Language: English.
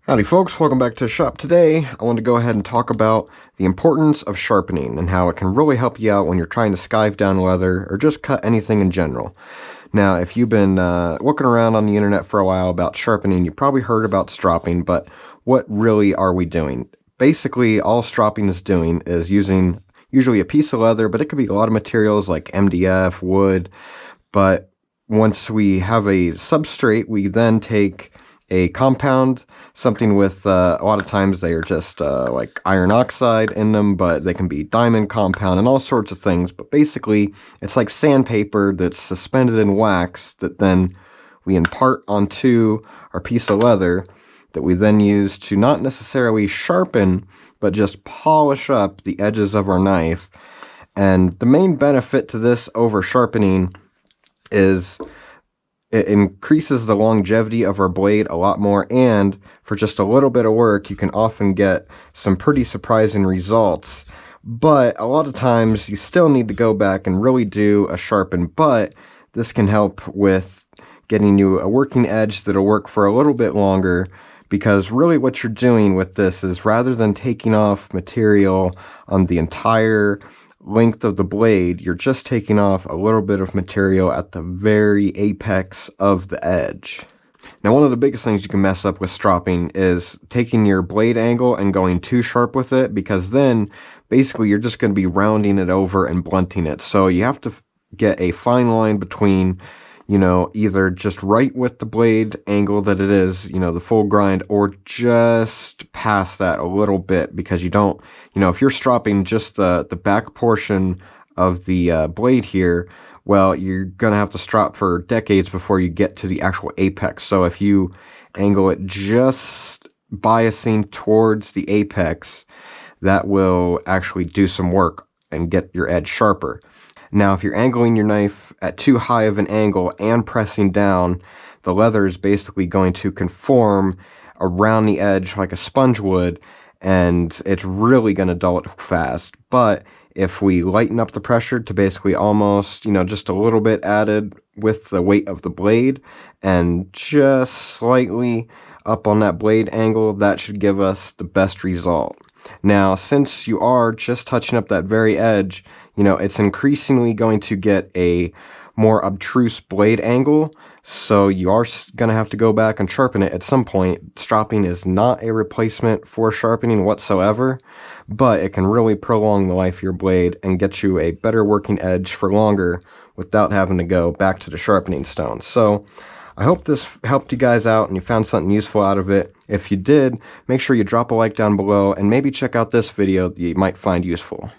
Howdy folks, welcome back to the shop. Today I want to go ahead and talk about the importance of sharpening and how it can really help you out when you're trying to skive down leather or just cut anything in general. Now if you've been looking around on the internet for a while about sharpening, you probably heard about stropping, but what really are we doing? Basically all stropping is doing is using usually a piece of leather, but it could be a lot of materials like MDF, wood, but once we have a substrate, we then take a compound, something with a lot of times they are just like iron oxide in them, but they can be diamond compound and all sorts of things. But basically it's like sandpaper that's suspended in wax that then we impart onto our piece of leather that we then use to not necessarily sharpen but just polish up the edges of our knife. And the main benefit to this over sharpening is it increases the longevity of our blade a lot more, and for just a little bit of work you can often get some pretty surprising results. But a lot of times you still need to go back and really do a sharpen, but this can help with getting you a working edge that'll work for a little bit longer, because really what you're doing with this is rather than taking off material on the entire length of the blade, you're just taking off a little bit of material at the very apex of the edge. Now one of the biggest things you can mess up with stropping is taking your blade angle and going too sharp with it, because then basically you're just going to be rounding it over and blunting it. So you have to get a fine line between, either just right with the blade angle that it is, the full grind, or just past that a little bit, because you don't, if you're stropping just the back portion of the blade here, well, you're going to have to strop for decades before you get to the actual apex. So if you angle it just biasing towards the apex, that will actually do some work and get your edge sharper. Now, if you're angling your knife at too high of an angle and pressing down, the leather is basically going to conform around the edge like a sponge would, and it's really going to dull it fast. But if we lighten up the pressure to basically almost, just a little bit added with the weight of the blade and just slightly up on that blade angle, that should give us the best result. Now, since you are just touching up that very edge, it's increasingly going to get a more obtruse blade angle, so you are going to have to go back and sharpen it at some point. Stropping is not a replacement for sharpening whatsoever, but it can really prolong the life of your blade and get you a better working edge for longer without having to go back to the sharpening stone. So I hope this helped you guys out and you found something useful out of it. If you did, make sure you drop a like down below and maybe check out this video that you might find useful.